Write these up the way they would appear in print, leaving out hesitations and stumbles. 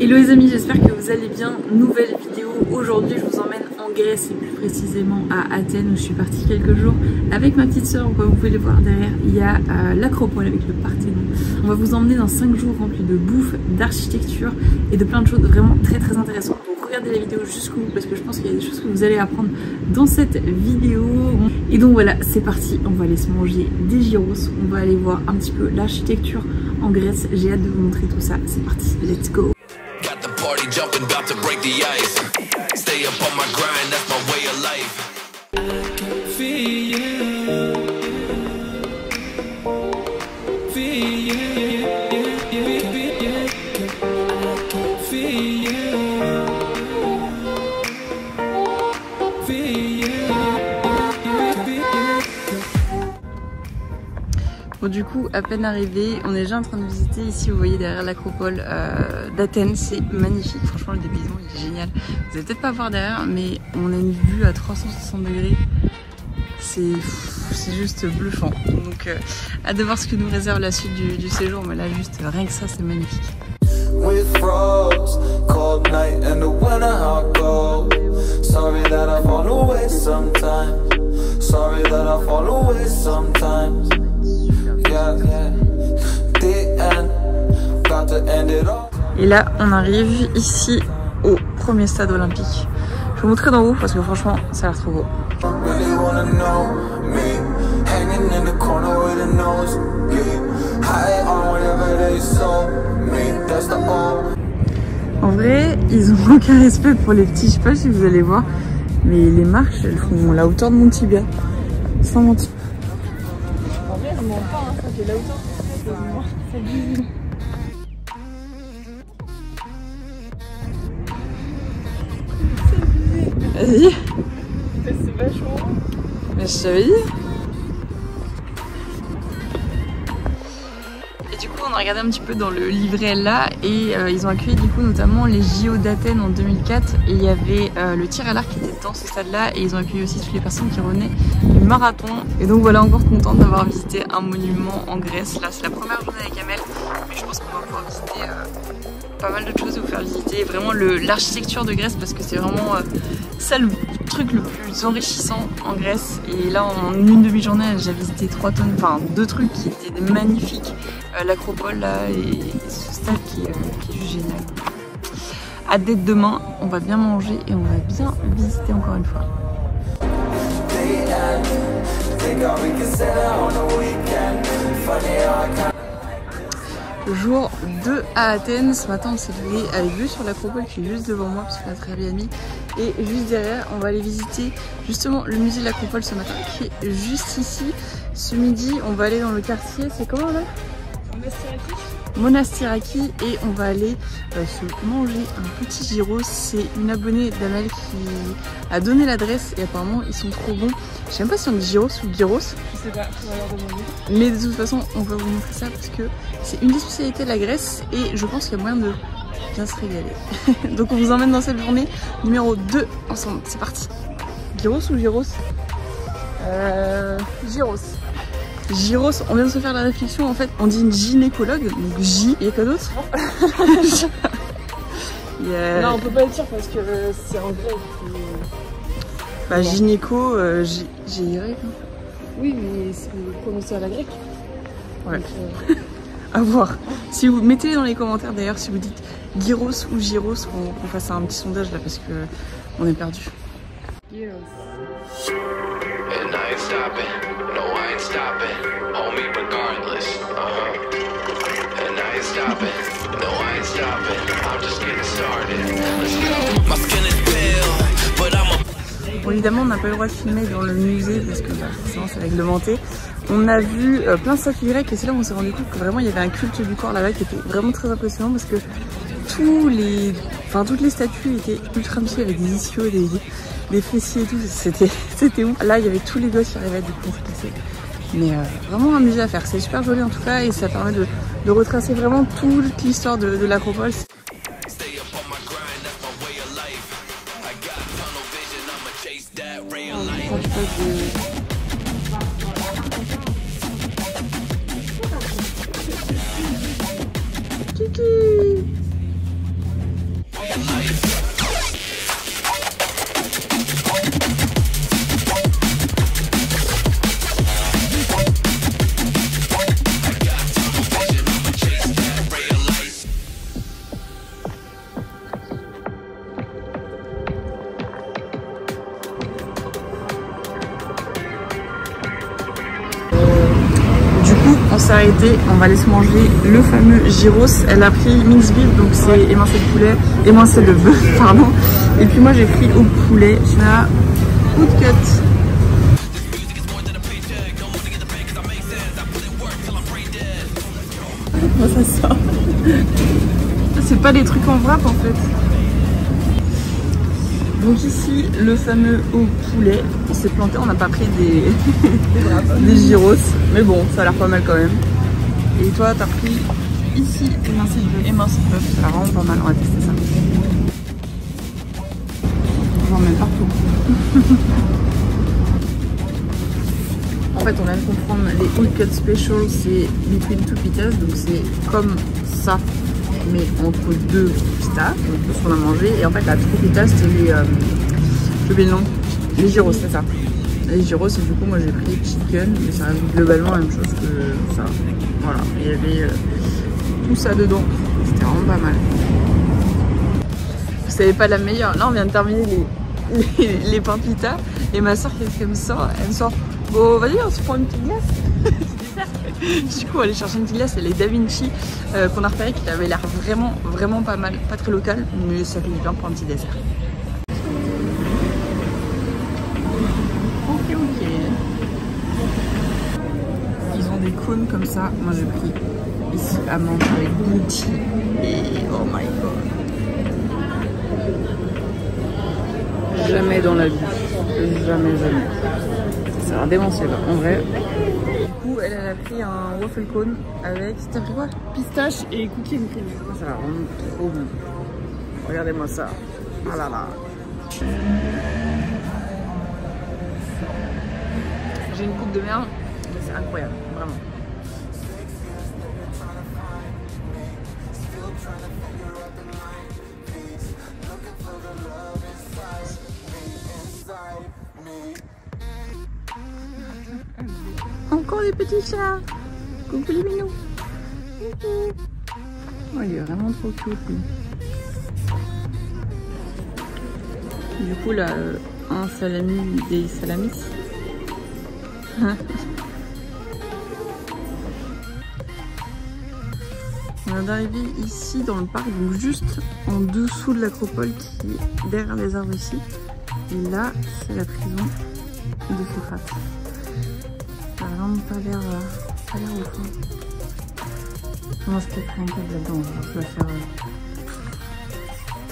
Hello les amis, j'espère que vous allez bien. Nouvelle vidéo, aujourd'hui je vous emmène en Grèce et plus précisément à Athènes où je suis partie quelques jours avec ma petite soeur. Comme vous pouvez le voir derrière, il y a l'Acropole avec le Parthénon. On va vous emmener dans 5 jours remplis de bouffe, d'architecture et de plein de choses vraiment très intéressantes. Donc regardez la vidéo jusqu'au bout parce que je pense qu'il y a des choses que vous allez apprendre dans cette vidéo. Et donc voilà, c'est parti, on va aller se manger des gyros, on va aller voir un petit peu l'architecture en Grèce. J'ai hâte de vous montrer tout ça, c'est parti, let's go. Jumping, about to break the ice. Stay up on my grind, that's my way of life. I can feel you. Feel you. I can feel you. Feel you. Bon du coup, à peine arrivé, on est déjà en train de visiter ici, vous voyez derrière l'Acropole d'Athènes, c'est magnifique, franchement le dépaysement il est génial. Vous allez peut-être pas voir derrière, mais on a une vue à 360 degrés, c'est juste bluffant. Donc hâte de voir ce que nous réserve la suite du séjour, mais là juste rien que ça c'est magnifique. Et là on arrive ici au premier stade olympique. Je vais vous montrer d'en haut parce que franchement ça a l'air trop beau. En vrai ils ont aucun respect pour les petits, je sais pas si vous allez voir, mais les marches elles font la hauteur de mon tibia, sans mentir. En vrai elles mentent pas, hein, ça fait la hauteur de mon tibia, ça glisse. Vas-y. C'est vachement. Mais je t'avais dit. Et du coup on a regardé un petit peu dans le livret là et ils ont accueilli du coup notamment les JO d'Athènes en 2004 et il y avait le tir à l'arc qui était dans ce stade là et ils ont accueilli aussi toutes les personnes qui revenaient du marathon. Et donc voilà, encore contente d'avoir visité un monument en Grèce. Là c'est la première journée avec Amel, mais je pense qu'on va pouvoir visiter pas mal d'autres choses à vous faire visiter. Vraiment l'architecture de Grèce parce que c'est vraiment ça le truc le plus enrichissant en Grèce. Et là en une demi-journée j'ai visité 3 tonnes, enfin 2 trucs qui étaient magnifiques. L'Acropole là et ce stade qui est juste génial. Hâte d'être demain, on va bien manger et on va bien visiter encore une fois. Jour 2 à Athènes, ce matin on s'est levé avec vue sur l'Acropole qui est juste devant moi parce que notre Airbnb et juste derrière on va aller visiter justement le musée de l'Acropole ce matin qui est juste ici. Ce midi on va aller dans le quartier, c'est comment là? Monastiraki et on va aller se manger un petit gyros. C'est une abonnée d'Amel qui a donné l'adresse et apparemment ils sont trop bons. Je sais même pas si on dit gyros ou gyros. Je sais pas, on va leur demander. Mais de toute façon on va vous montrer ça parce que c'est une des spécialités de la Grèce et je pense qu'il y a moyen de bien se régaler. Donc on vous emmène dans cette journée numéro 2 ensemble, c'est parti. Gyros ou gyros? Gyros. Gyros, on vient de se faire la réflexion, en fait, on dit une gynécologue, donc J, il y a quoi d'autre? Non, on peut pas le dire parce que c'est en grec. Bah, gynéco, GY. Oui, mais c'est prononcé à la grecque. Ouais. Donc, à voir. Si vous mettez dans les commentaires d'ailleurs si vous dites gyros ou gyros, qu'on fasse un petit sondage là parce que on est perdu. Gyros. And I ain't stopping, no I ain't stopping, hold me regardless, and I ain't stopping, no I ain't stopping, I'm just getting started, let's go. My skin is pale, but I'm a... Bon, évidemment on n'a pas le droit de filmer dans le musée parce que bah, forcément c'est réglementé. On a vu plein de statues grecques et c'est là où on s'est rendu compte que vraiment il y avait un culte du corps là-bas qui était vraiment très impressionnant parce que toutes les statues étaient ultra musclées avec des ischios, des fessiers et tout, c'était ouf. Là il y avait tous les gosses qui arrivaient du coup mais vraiment un musée à faire, c'est super joli en tout cas et ça permet de retracer vraiment toute l'histoire de l'Acropole. s'est arrêté, on va aller se manger le fameux gyros. Elle a pris mince beef, donc c'est émincé de poulet, émincé de bœuf, pardon. Et puis moi j'ai pris au poulet, la woodcut. Comment ça sort? C'est pas des trucs en wrap en fait. Donc ici, le fameux au poulet, on s'est planté, on n'a pas pris des gyros, mais bon, ça a l'air pas mal quand même. Et toi, t'as pris ici émincé de bœuf. Émincé de bœuf, ça a l'air vraiment pas mal, on va tester ça. J'en mets partout. En fait, on vient de comprendre, les woodcut special, c'est between two pitas, donc c'est comme ça, mais entre deux pitas, donc ce qu'on a mangé. Et en fait, la true pita, c'était les, j'ai oublié le nom, les gyros, c'est ça. Les gyros, et du coup, moi j'ai pris chicken, mais ça reste globalement la même chose que ça. Voilà, il y avait tout ça dedans, c'était vraiment pas mal. Vous savez pas la meilleure, là on vient de terminer les pains pita, et ma soeur, qu'est-ce qu'elle me sort? Elle me sort, bon, vas-y, on se prend une petite glace. Du coup, on allait chercher une petite glace, c'est les Da Vinci qu'on a repéré, qui avait l'air vraiment pas mal, pas très local, mais ça fait du bien pour un petit dessert. Ok. Ils ont des cônes comme ça. Moi j'ai pris ici amande avec bouti et oh my god. Jamais dans la vie, jamais. Ça a l'air démentiel en vrai. Elle a pris un waffle cone avec, t'as pris quoi? Pistache et cookie and cream. Ça a l'air vraiment trop bon. Regardez-moi ça. Ah là là. J'ai une coupe de merde, mais c'est incroyable, vraiment. Encore des petits chats. Coucou les minous. Oh, il est vraiment trop cute lui. Du coup là, un salami des salamis. On vient d'arriver ici dans le parc, donc juste en dessous de l'acropole qui est derrière les arbres ici. Et là, c'est la prison de Socrate. Ça n'a vraiment pas l'air au fond. On va se peut-être un câble là-dedans, on va faire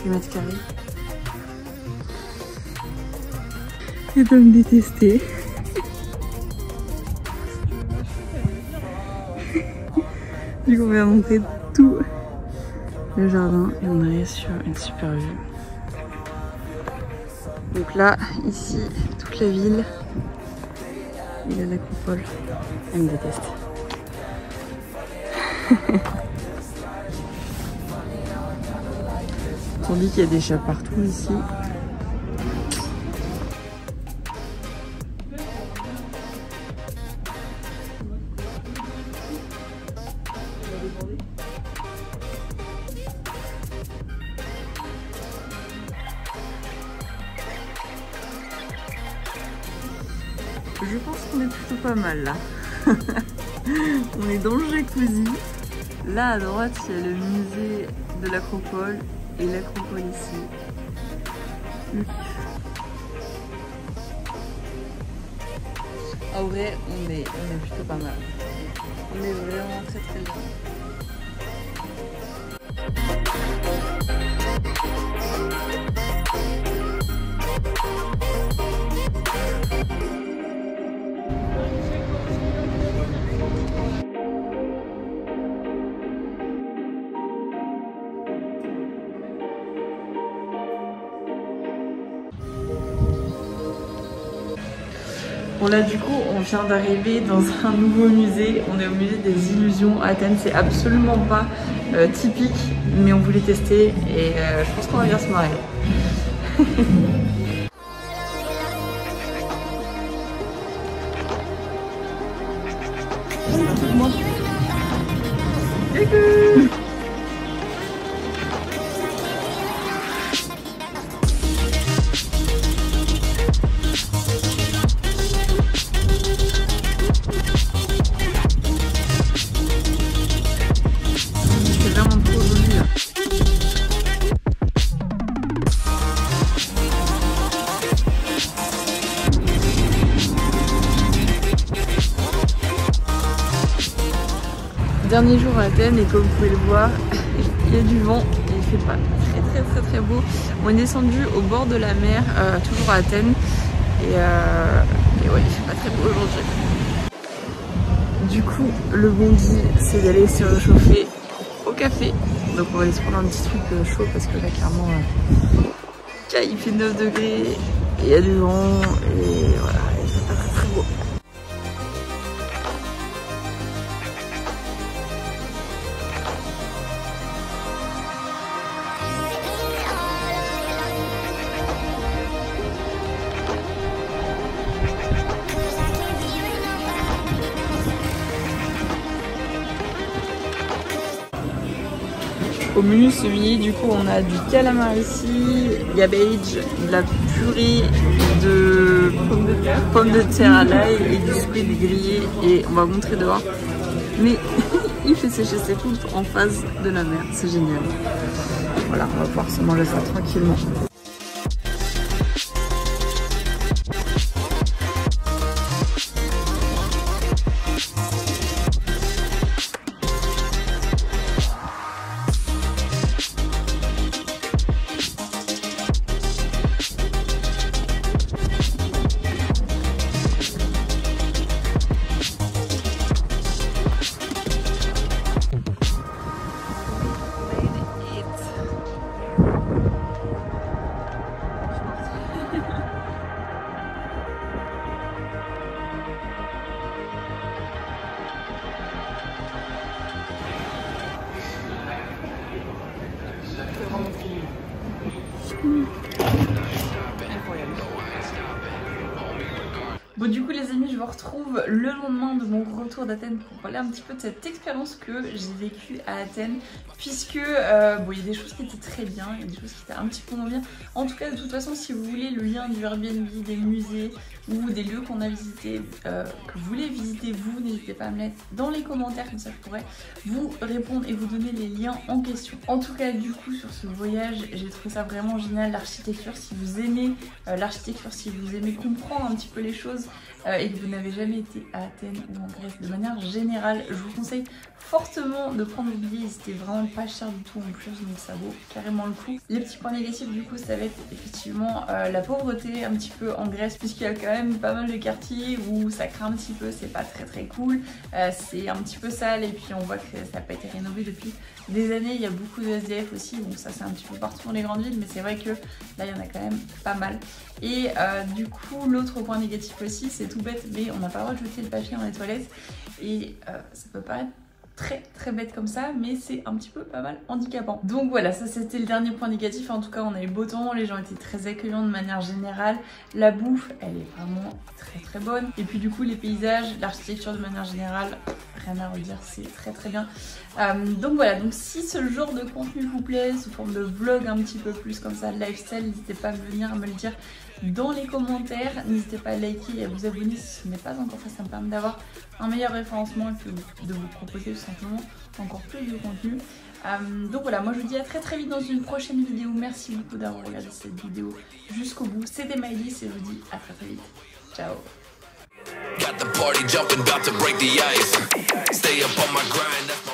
10 mètres carrés. Et de me détester. Du coup, on va monter tout le jardin et on arrive sur une super vue. Donc là, ici, toute la ville. Il y a l'acropole. Elle me déteste. Tandis qu'il y a des chats partout ici. Je pense qu'on est plutôt pas mal là. On est dans le jacuzzi. Là à droite, il y a le musée de l'acropole et l'acropole ici. Le kiff. En vrai, on est plutôt pas mal. On est vraiment très bien. Bon là du coup on vient d'arriver dans un nouveau musée, on est au musée des illusions à Athènes, c'est absolument pas typique mais on voulait tester et je pense qu'on va bien se marrer. Coucou. dernier jour à Athènes et comme vous pouvez le voir, il y a du vent et il fait pas très beau. On est descendu au bord de la mer, toujours à Athènes et ouais, il fait pas très beau aujourd'hui. Du coup, le bondi, c'est d'aller se réchauffer au café. Donc on va aller se prendre un petit truc chaud parce que là clairement il fait 9 degrés et il y a du vent et voilà, il fait pas très beau. Au menu ce midi, du coup, on a du calamar ici, cabbage, de la purée de pommes de terre à l'ail et du squid grillé. Et on va montrer dehors. Mais il fait sécher ses poules en face de la mer. C'est génial. Voilà, on va pouvoir se manger ça tranquillement. Bon du coup les amis, je vous retrouve le lendemain de mon retour d'Athènes pour parler un petit peu de cette expérience que j'ai vécue à Athènes, puisque bon, il y a des choses qui étaient très bien, il y a des choses qui étaient un petit peu moins bien. En tout cas de toute façon, si vous voulez le lien du Airbnb, des musées ou des lieux qu'on a visités, que vous voulez visiter vous, n'hésitez pas à me mettre dans les commentaires, comme ça je pourrais vous répondre et vous donner les liens en question. En tout cas du coup sur ce voyage, j'ai trouvé ça vraiment génial, l'architecture. Si vous aimez l'architecture, si vous aimez comprendre un petit peu les choses et que vous n'avez jamais été à Athènes ou en Grèce de manière générale, je vous conseille fortement de prendre le billet. C'était vraiment pas cher du tout en plus, donc ça vaut carrément le coup. Les petits points négatifs du coup, ça va être effectivement la pauvreté un petit peu en Grèce, puisqu'il y a quand même pas mal de quartiers où ça craint un petit peu, c'est pas très cool, c'est un petit peu sale et puis on voit que ça n'a pas été rénové depuis des années. Il y a beaucoup de SDF aussi, donc ça c'est un petit peu partout dans les grandes villes, mais c'est vrai que là il y en a quand même pas mal. Et du coup l'autre point négatif aussi, c'est tout bête, mais on n'a pas le droit de jeter le papier dans les toilettes et ça peut paraître très bête comme ça, mais c'est un petit peu pas mal handicapant. Donc voilà, ça c'était le dernier point négatif. En tout cas on a eu beau temps, les gens étaient très accueillants de manière générale, la bouffe elle est vraiment très bonne, et puis du coup les paysages, l'architecture de manière générale, rien à redire, c'est très bien. Donc voilà, donc si ce genre de contenu vous plaît, sous forme de vlog un petit peu plus comme ça, lifestyle, n'hésitez pas à venir me le dire dans les commentaires, n'hésitez pas à liker et à vous abonner si ce n'est pas encore fait, ça me permet d'avoir un meilleur référencement et puis de vous proposer tout simplement encore plus de contenu. Donc voilà, moi je vous dis à très vite dans une prochaine vidéo. Merci beaucoup d'avoir regardé cette vidéo jusqu'au bout. C'était Maëlys et je vous dis à très vite. Ciao. Got the party jumping, about to break the ice. Stay up on my grind, that's my